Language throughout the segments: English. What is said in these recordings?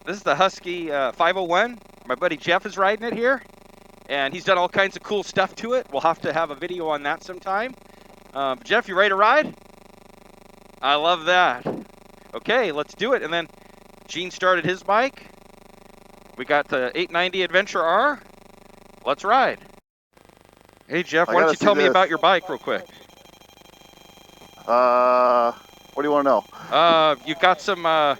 This is the Husky 501. My buddy Jeff is riding it here, and he's done all kinds of cool stuff to it. We'll have to have a video on that sometime. Jeff, you ready to ride? I love that. Okay, let's do it. And then Gene started his bike. We got the 890 Adventure R. Let's ride. Hey, Jeff, why don't you tell me about your bike real quick? What do you want to know? You've got some,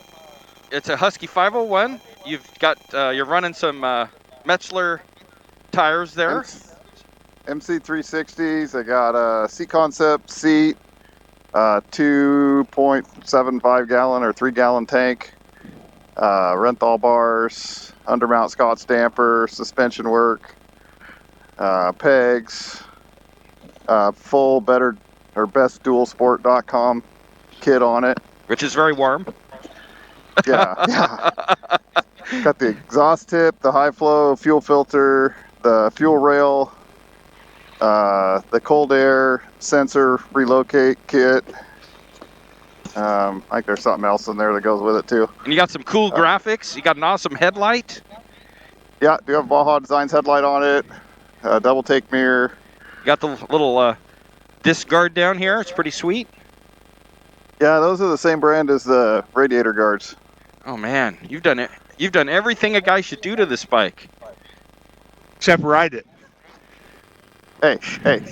it's a Husky 501. You've got, you're running some Metzler tires there. MC360s. I got a C-Concept seat, 2.75 gallon or 3 gallon tank, Renthal bars, undermount Scotch damper, suspension work, pegs, full better or bestdualsport.com kit on it, which is very warm. Yeah. Got the exhaust tip, the high flow fuel filter, the fuel rail, the cold air sensor relocate kit. I think there's something else in there that goes with it too. And you got some cool graphics. You got an awesome headlight. Yeah, do have Baja Designs headlight on it, double take mirror. You got the little disc guard down here. It's pretty sweet. Yeah, those are the same brand as the radiator guards. Oh man, you've done it. You've done everything a guy should do to this bike. Except ride it. Hey,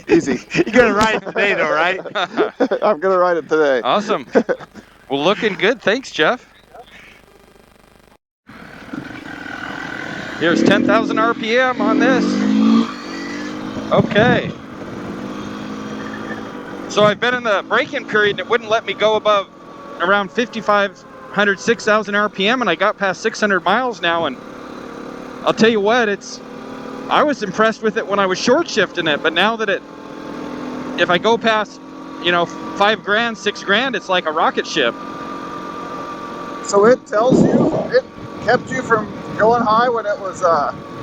easy. You're gonna ride it today though, right? I'm gonna ride it today. Awesome. Well, looking good. Thanks, Jeff. Here's 10,000 RPM on this. Okay. So I've been in the break-in period and it wouldn't let me go above around 5,500, 6,000 RPM, and I got past 600 miles now, and I'll tell you what, I was impressed with it when I was short shifting it, but now that if I go past, you know, 5 grand, 6 grand, it's like a rocket ship. So it tells you, it kept you from going high when it was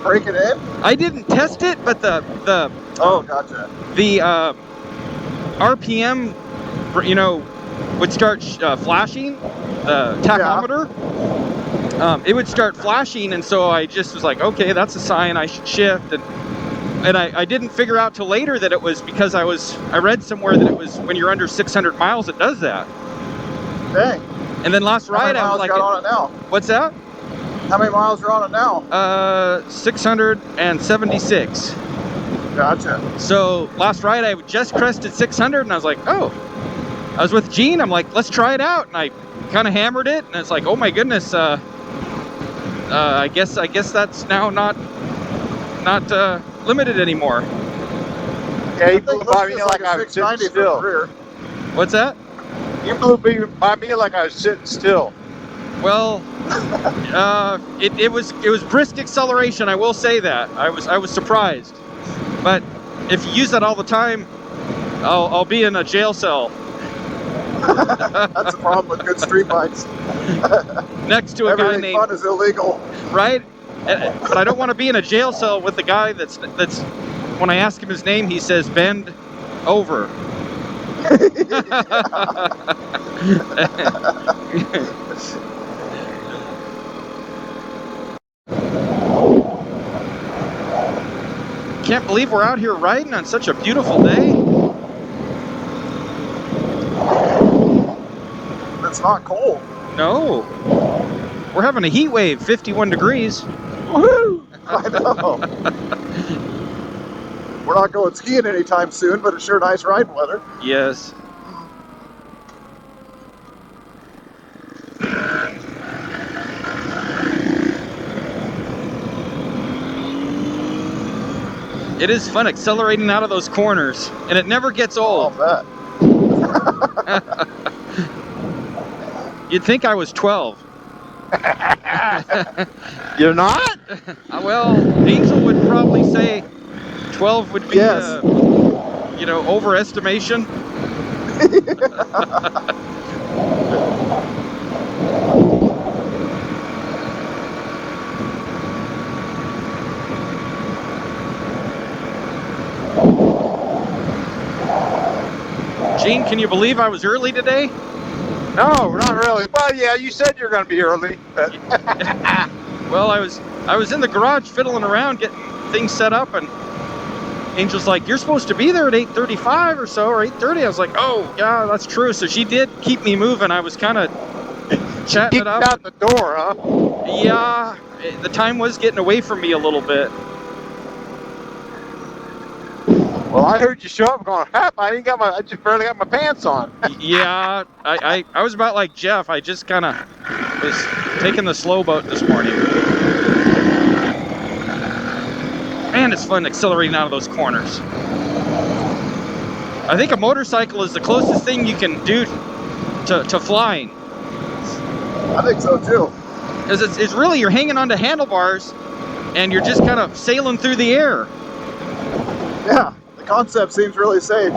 breaking in? I didn't test it, but oh, gotcha. The RPM, you know, would start flashing, the tachometer. Yeah. It would start flashing, and so I just was like, okay, that's a sign I should shift. And I didn't figure out till later that it was because I read somewhere that it was when you're under 600 miles it does that. Dang. And then last ride I was like, how many miles got on it now? What's that? How many miles are on it now? 676. Gotcha. So last ride I just crested 600, and I was like, oh. I was with Gene. I'm like, let's try it out, and I kind of hammered it, and it's like, oh my goodness. I guess that's now not limited anymore. Yeah, you blew by me like I was sitting still. What's that? You blew by me like I was sitting still. Well, it was brisk acceleration. I will say that. I was surprised, but if you use that all the time, I'll be in a jail cell. That's the problem with good street bikes. Next to a guy named. Everything fun is illegal. Right? But I don't want to be in a jail cell with the guy that's. When I ask him his name, he says bend over. Can't believe we're out here riding on such a beautiful day. It's not cold. No. We're having a heat wave, 51 degrees. Woohoo! I know. We're not going skiing anytime soon, but it's sure nice riding weather. Yes. It is fun accelerating out of those corners, and it never gets old. I'll bet. You'd think I was 12. You're not? Well, Angel would probably say 12 would be, yes. You know, overestimation. Gene, can you believe I was early today? No, not really. Well, yeah, you said you're going to be early. Well, I was in the garage fiddling around getting things set up, and Angel's like, "You're supposed to be there at 8:35 or so, or 8:30." I was like, "Oh, yeah, that's true." So she did keep me moving. I was kind of chatting it up. Out the door, huh? Yeah, the time was getting away from me a little bit. Well, I heard you show up going, "Hap, I just barely got my pants on." Yeah, I was about like Jeff. I just kind of was taking the slow boat this morning. Man, it's fun accelerating out of those corners. I think a motorcycle is the closest thing you can do to flying. I think so too. Because it's really, you're hanging onto handlebars and you're just kind of sailing through the air. Yeah, the concept seems really safe.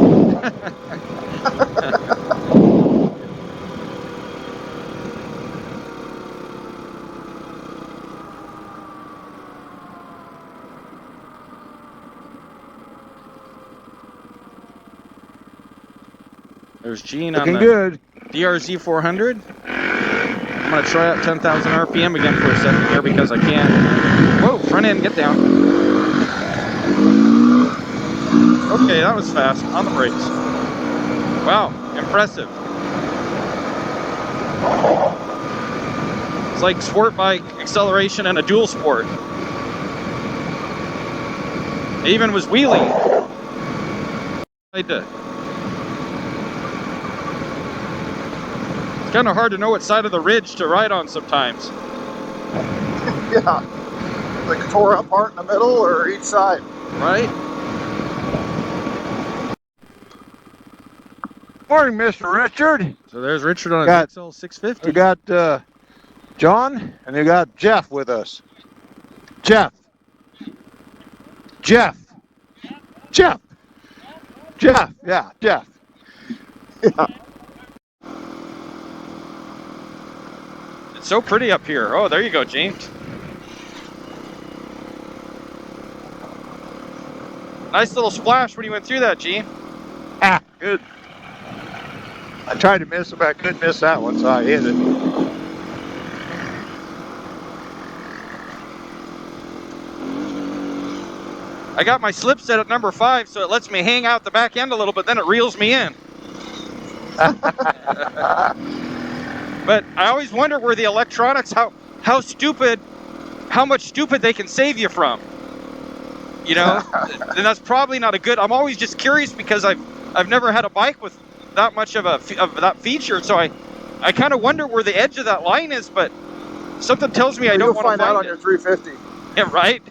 There's Gene Looking on the good. DRZ 400. I'm going to try out 10,000 RPM again for a second here because I can. Whoa, front end, get down. Okay, that was fast. On the brakes. Wow, impressive. It's like sport bike acceleration and a dual sport. It even was wheeling. It's kind of hard to know what side of the ridge to ride on sometimes. Yeah, like a tore up part in the middle or each side. Right? Morning, Mr. Richard. So there's Richard on his XL 650. We got John and we got Jeff with us. Jeff. Yeah, Jeff. Yeah. It's so pretty up here. Oh, there you go, James. Nice little splash when you went through that, Gene. Ah, good. I tried to miss it, but I couldn't miss that one, so I hit it. I got my slip set at number 5, so it lets me hang out the back end a little, but then it reels me in. But I always wonder where the electronics, how much stupid they can save you from. You know, and that's probably not a good. I'm always just curious because I've never had a bike with that much of that feature, so I kind of wonder where the edge of that line is. But something tells me I don't want to find out on your 350. Yeah, right.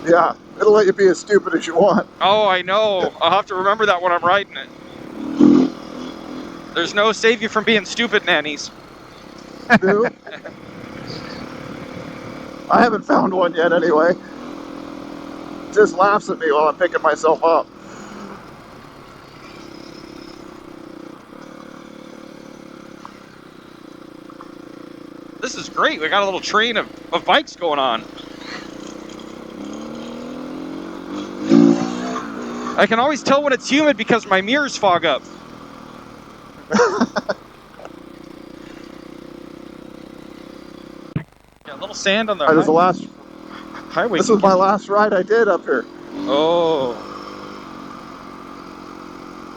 Yeah, it'll let you be as stupid as you want. Oh, I know. I'll have to remember that when I'm riding it. There's no save you from being stupid, nannies. No. I haven't found one yet anyway. Just laughs at me while I'm picking myself up. This is great. We got a little train of bikes going on. I can always tell when it's humid because my mirrors fog up. Yeah, a little sand on the highway. This was my last ride I did up here. Oh.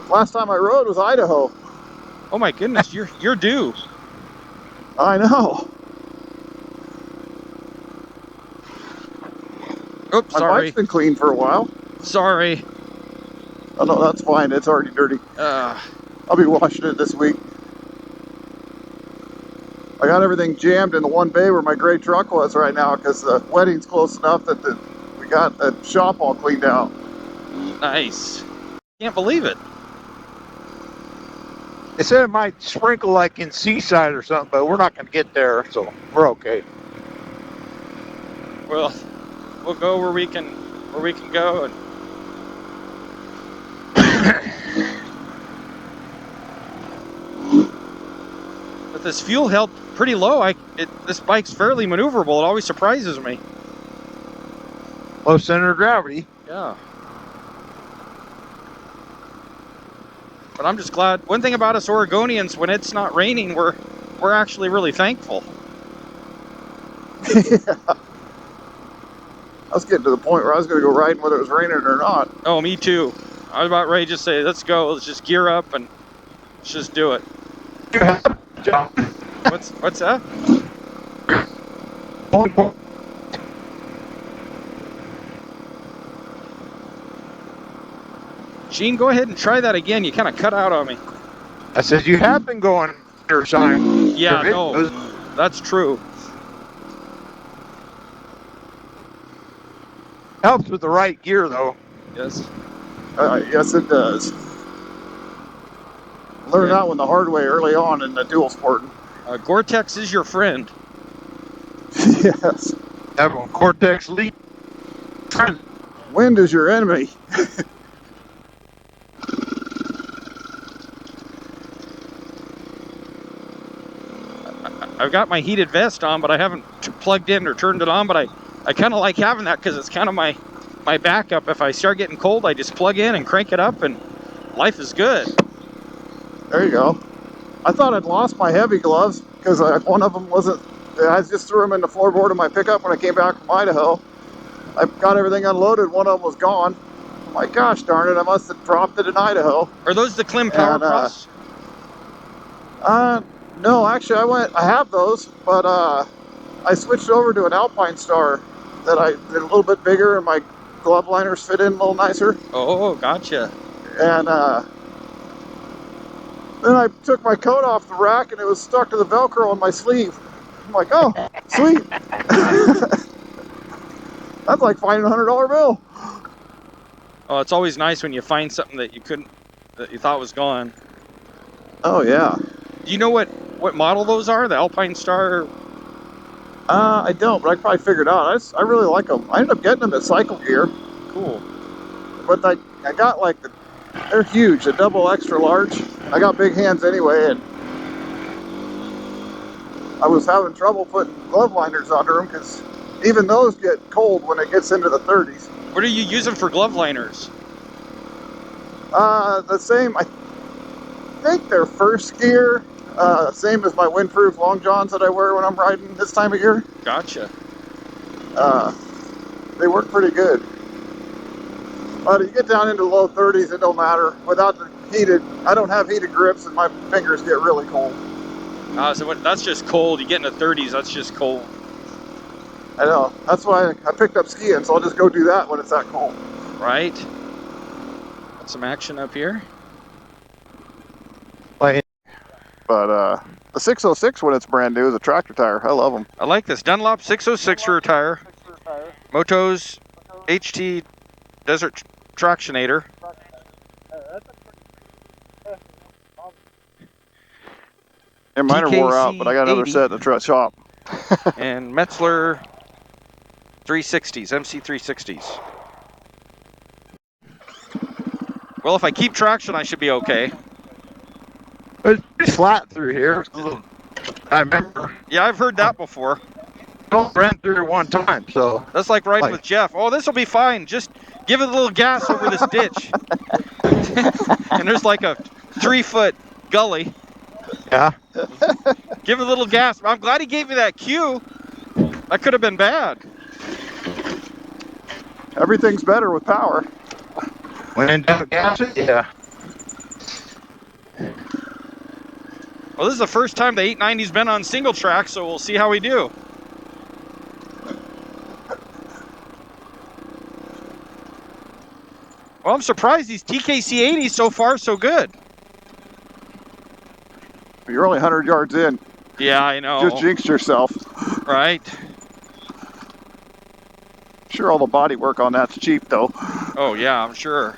Last time I rode was Idaho. Oh my goodness, you're due. I know. Oops, My sorry. bike's been clean for a while. Sorry. Oh no, that's fine. It's already dirty. I'll be washing it this week. I got everything jammed in the one bay where my gray truck was right now because the wedding's close enough that we got the shop all cleaned out. Nice. Can't believe it. They said it might sprinkle like in Seaside or something, but we're not going to get there, so we're okay. Well, we'll go where we can go. And but this fuel held pretty low. This bike's fairly maneuverable. It always surprises me. Low center of gravity. Yeah. But I'm just glad. One thing about us Oregonians, when it's not raining, we're actually really thankful. Yeah. I was getting to the point where I was going to go riding whether it was raining or not. Oh, me too. I was about ready to just say, let's go. Let's just gear up and let's just do it. What's that? Gene, go ahead and try that again. You kind of cut out on me. I said, you have been going your sign. Yeah, no, that's true. Helps with the right gear, though. Yes. Yes, it does. Learned that one the hard way early on in the dual sporting. Gore-Tex is your friend. Yes. That one, Cortex Lead. Wind is your enemy. I've got my heated vest on, but I haven't plugged in or turned it on, but I kind of like having that because it's kind of my backup. If I start getting cold, I just plug in and crank it up and life is good. There you go. I thought I'd lost my heavy gloves because one of them wasn't, I just threw them in the floorboard of my pickup when I came back from Idaho. I got everything unloaded, one of them was gone. I'm like, gosh darn it, I must have dropped it in Idaho. Are those the Klim Power Cross? No, actually I have those, but I switched over to an Alpine Star that I did a little bit bigger and my glove liners fit in a little nicer. Oh, gotcha. And then I took my coat off the rack and it was stuck to the Velcro on my sleeve. I'm like, oh, sweet. That's like finding a $100 bill. Oh, it's always nice when you find something that you thought was gone. Oh yeah. Do you know what model those are? The Alpine Star? I don't, but I probably figured out. I really like them. I ended up getting them at Cycle Gear. Cool. But I got like they're huge, a double extra large. I got big hands anyway, and I was having trouble putting glove liners under them because even those get cold when it gets into the 30s. What are you using for glove liners? The same, I think they're first gear, same as my windproof long johns that I wear when I'm riding this time of year. Gotcha. They work pretty good. But you get down into the low 30s, it don't matter. Without the heated, I don't have heated grips and my fingers get really cold. So that's just cold. You get in the 30s, that's just cold. I know. That's why I picked up skiing, so I'll just go do that when it's that cold. Right. Got some action up here. But the 606 when it's brand new is a tractor tire. I love them. I like this Dunlop 606 rear tire. Moto's HT Desert Tractionator. And mine are wore out, but I got another set in the truck shop. And Metzler 360s, MC 360s. Well, if I keep traction, I should be okay. It's pretty flat through here. I remember. Yeah, I've heard that before. I ran through it one time, so. That's like riding with Jeff. Oh, this will be fine. Just give it a little gas over this ditch. And there's like a 3-foot gully. Yeah. Give it a little gas. I'm glad he gave me that cue. That could have been bad. Everything's better with power. When in doubt, gas it? Yeah. Well, this is the first time the 890's been on single track, so we'll see how we do. Well, I'm surprised these TKC 80s so far so good. You're only 100 yards in. Yeah, I know. Just jinxed yourself. Right. Sure, all the body work on that's cheap, though. Oh, yeah, I'm sure.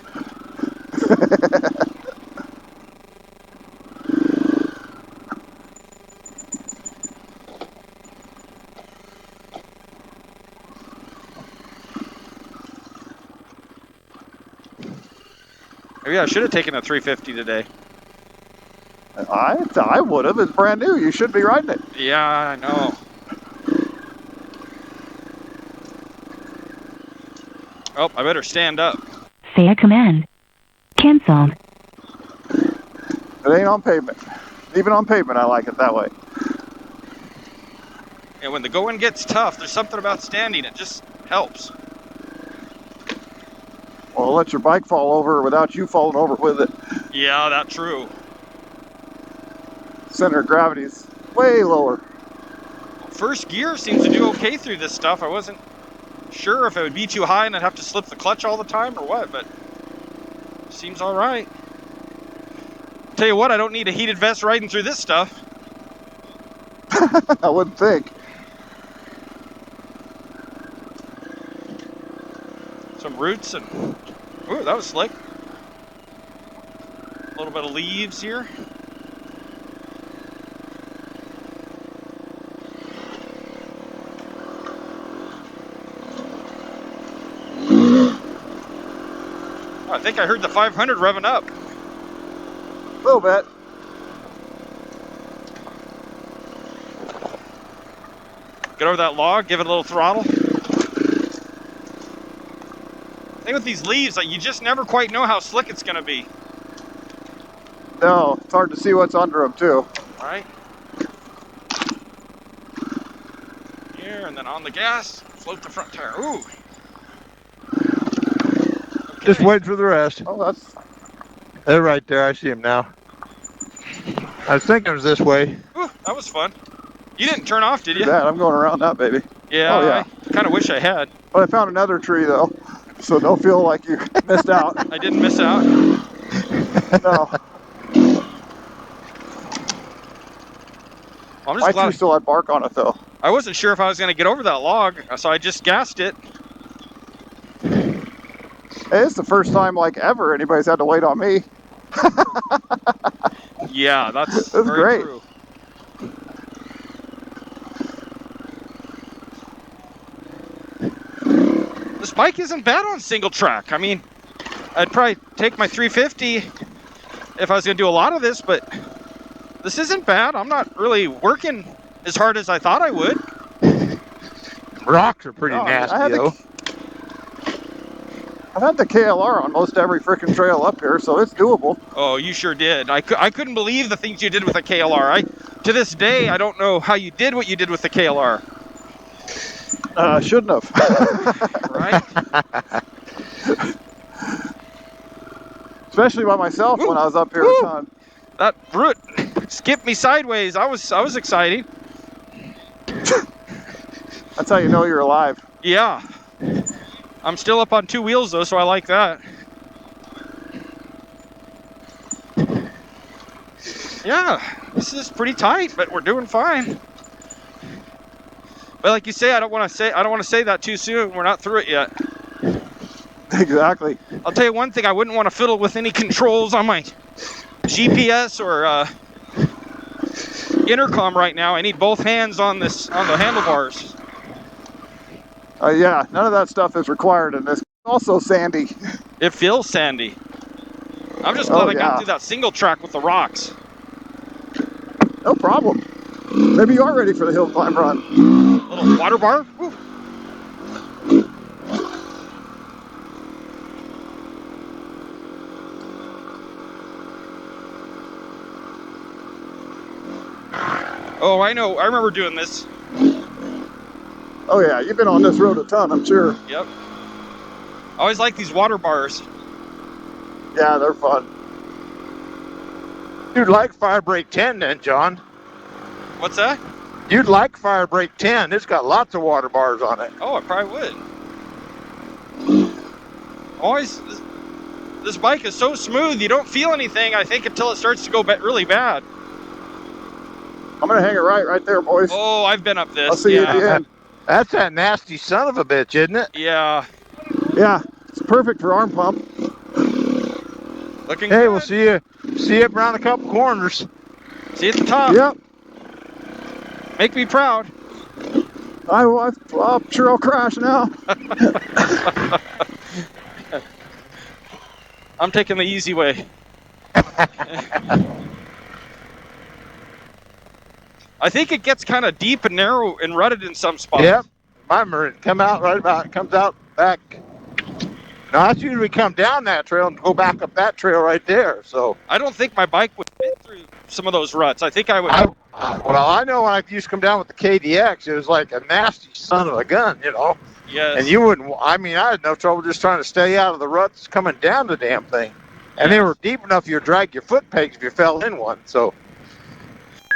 Maybe I should have taken a 350 today. I would have. It's brand new. You should be riding it. Yeah, I know. Oh, I better stand up. Say a command. Cancel. It ain't on pavement. Even on pavement, I like it that way. And when the going gets tough, there's something about standing. It just helps. Well, let your bike fall over without you falling over with it. Yeah, that's true. Center of gravity's way lower. First gear seems to do okay through this stuff. I wasn't sure if it would be too high and I'd have to slip the clutch all the time or what, but seems all right. Tell you what, I don't need a heated vest riding through this stuff. I wouldn't think. Some roots and, ooh, that was slick. A little bit of leaves here. I think I heard the 500 revving up. A little bit. Get over that log, give it a little throttle. Thing with these leaves, like, you just never quite know how slick it's gonna be. No, it's hard to see what's under them too. Right? Here, and then on the gas, float the front tire. Ooh. Okay. Just wait for the rest. Oh, that's They're right there. I see them now. I was thinking it was this way. Ooh, that was fun. You didn't turn off, did you? that. I'm going around that baby. Yeah, Oh, yeah. I kind of wish I had. But I found another tree though, so don't feel like you missed out. I didn't miss out. No. I'm My just glad tree still had bark on it though. I wasn't sure if I was going to get over that log, so I just gassed it. Hey, it's the first time like ever anybody's had to wait on me. Yeah, that's That's very great. true. This bike isn't bad on single track. I mean, I'd probably take my 350 if I was going to do a lot of this, but this isn't bad. I'm not really working as hard as I thought I would. Rocks are pretty No, nasty, I had though. I've had the KLR on most every freaking trail up here, so it's doable. Oh, you sure did. I couldn't believe the things you did with the KLR. To this day, I don't know how you did what you did with the KLR. Shouldn't have. Right? Especially by myself when I was up here Woo! a ton. That brute skipped me sideways. I was excited. That's how you know you're alive. Yeah. I'm still up on two wheels though, so I like that. Yeah, this is pretty tight, but we're doing fine. But like you say, I don't want to say that too soon. We're not through it yet. Exactly. I'll tell you one thing, I wouldn't want to fiddle with any controls on my GPS or intercom right now. I need both hands on the handlebars. Yeah, none of that stuff is required in this. Also sandy. It feels sandy. I'm just glad I got yeah. through that single track with the rocks. No problem. Maybe you are ready for the hill climb run. Little water bar. Woo. Oh, I know. I remember doing this. Oh yeah, you've been on this road a ton, I'm sure. Yep. I always like these water bars. Yeah, they're fun. You'd like Fire Brake 10 then, John. What's that? You'd like Fire Brake 10. It's got lots of water bars on it. Oh, I probably would. Always, this bike is so smooth, you don't feel anything, I think, until it starts to go really bad. I'm gonna hang it right there, boys. Oh, I've been up this. I'll see you at the end. That's that nasty son of a bitch, isn't it? Yeah. Yeah, it's perfect for arm pump. Looking Hey, good. we'll see you around a couple corners. See you at the top. Yep. Make me proud. I'm sure I'll crash now. I'm taking the easy way. I think it gets kind of deep and narrow and rutted in some spots. Yep. Remember, it comes out back. Now, that's usually come down that trail and go back up that trail right there. So I don't think my bike would fit some of those ruts. I think I would. Well, I know when I used to come down with the KDX, it was like a nasty son of a gun, you know. Yes. And you wouldn't. I mean, I had no trouble just trying to stay out of the ruts coming down the damn thing. And they were deep enough you'd drag your foot pegs if you fell in one. So.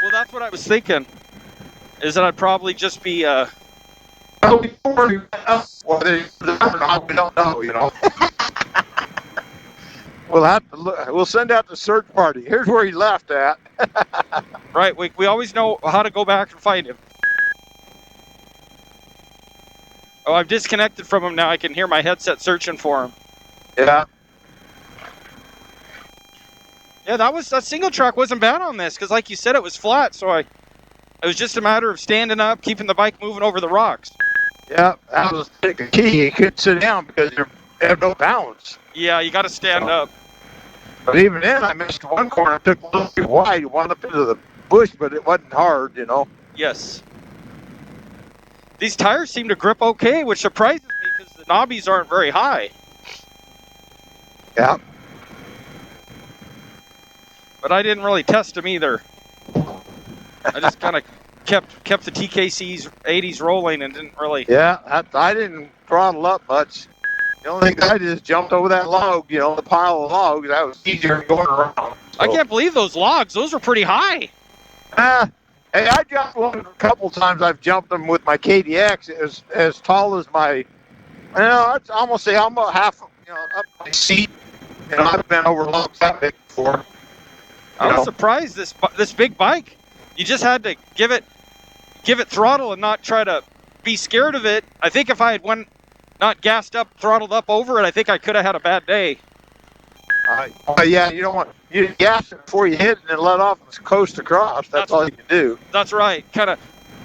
Well, that's what I was thinking. Is that I'd probably just be. Well, we don't know, you know. We'll have to look. We'll send out the search party. Here's where he left at. Right. We always know how to go back and find him. Oh, I've disconnected from him now. I can hear my headset searching for him. Yeah. Yeah, that single track wasn't bad on this because, like you said, it was flat. So it was just a matter of standing up, keeping the bike moving over the rocks. Yeah, that was the key. You couldn't sit down because you have no balance. Yeah, you got to stand up. But even then, I missed one corner. Took a little too wide. Wound up into the bush, but it wasn't hard, you know. Yes. These tires seem to grip okay, which surprises me because the knobbies aren't very high. Yeah. But I didn't really test them either. I just kind of kept the TKC's 80s rolling and didn't really. Yeah, I didn't throttle up much. The only thing I did is jumped over that log, you know, the pile of logs. That was easier than going around. So. I can't believe those logs. Those were pretty high. Hey, I jumped one a couple times. I've jumped them with my KDX. It was as tall as my, I'd almost say I'm about half, up my seat. You know, I've been over logs that big before. I was surprised this big bike. You just had to give it throttle and not try to be scared of it. I think if I had not gassed up, throttled up over it, I think I could have had a bad day. Yeah, you don't want you gas it before you hit it and then let off and coast across. That's all you can do. That's right. Kind of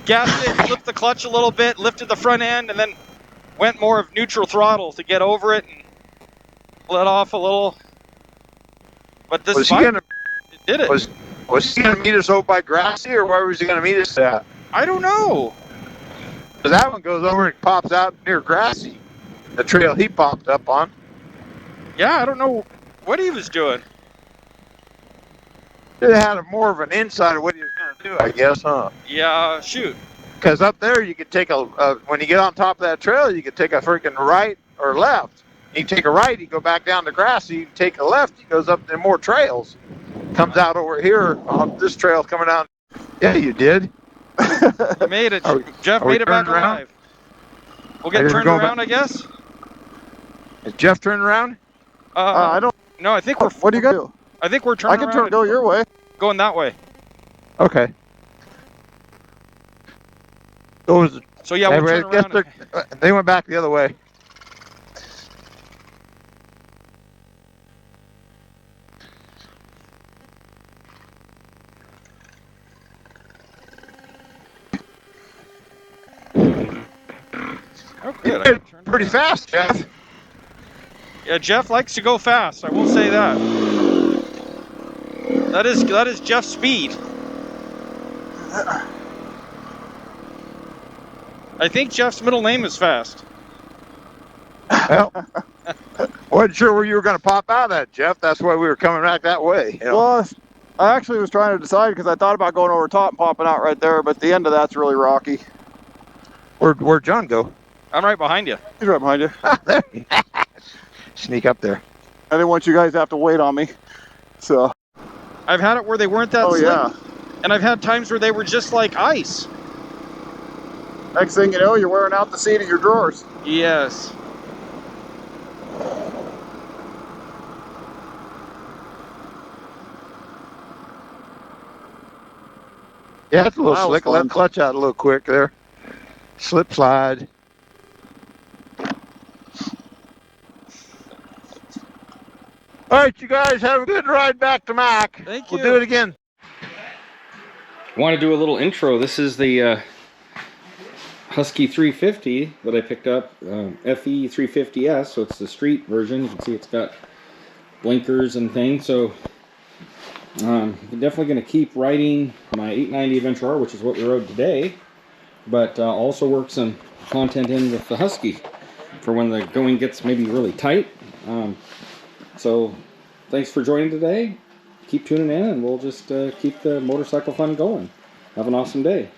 gassed it, flipped the clutch a little bit, lifted the front end, and then went more of neutral throttle to get over it and let off a little. But this bike, it did it. Was he going to meet us over by Grassy, or where was he going to meet us at? I don't know. Because that one goes over and pops out near Grassy, the trail he popped up on. Yeah, I don't know what he was doing. It had more of an insight of what he was going to do, I guess, huh? Yeah, shoot. Because up there, you could take when you get on top of that trail, you could take a freaking right or left. You can take a right, you go back down to Grassy. You can take a left, he goes up to more trails. Comes out over here on this trail coming out. Yeah, you did. You made it. Jeff made it back alive. We'll get turned around, I guess. Is Jeff turning around? I don't. No, I think we're. What do you got to do? I think we're turning around. I can go your way. Going that way. Okay. So yeah, we'll turn around. They went back the other way. Oh, good. Pretty fast, Jeff. Yeah, Jeff likes to go fast. I will say that. That is Jeff's speed. I think Jeff's middle name is Fast. Well, wasn't sure where you were going to pop out at, Jeff. That's why we were coming back that way. You know? Well, I actually was trying to decide because I thought about going over top and popping out right there, but the end of that's really rocky. Where'd John go? I'm right behind you. He's right behind you. There. Sneak up there. I didn't want you guys to have to wait on me. So. I've had it where they weren't that slick. Yeah. And I've had times where they were just like ice. Next thing you know, you're wearing out the seat of your drawers. Yes. Yeah, it's a little slick. Let the clutch out a little quick there. Slip slide. All right, you guys have a good ride back to Mac. Thank you. We'll do it again. I want to do a little intro. This is the Husky 350 that I picked up, FE 350S, so it's the street version. You can see it's got blinkers and things. So I'm definitely going to keep riding my 890 Adventure R, which is what we rode today, but also work some content in with the Husky for when the going gets maybe really tight. So thanks for joining today. keep tuning in, and we'll just keep the motorcycle fun going. Have an awesome day.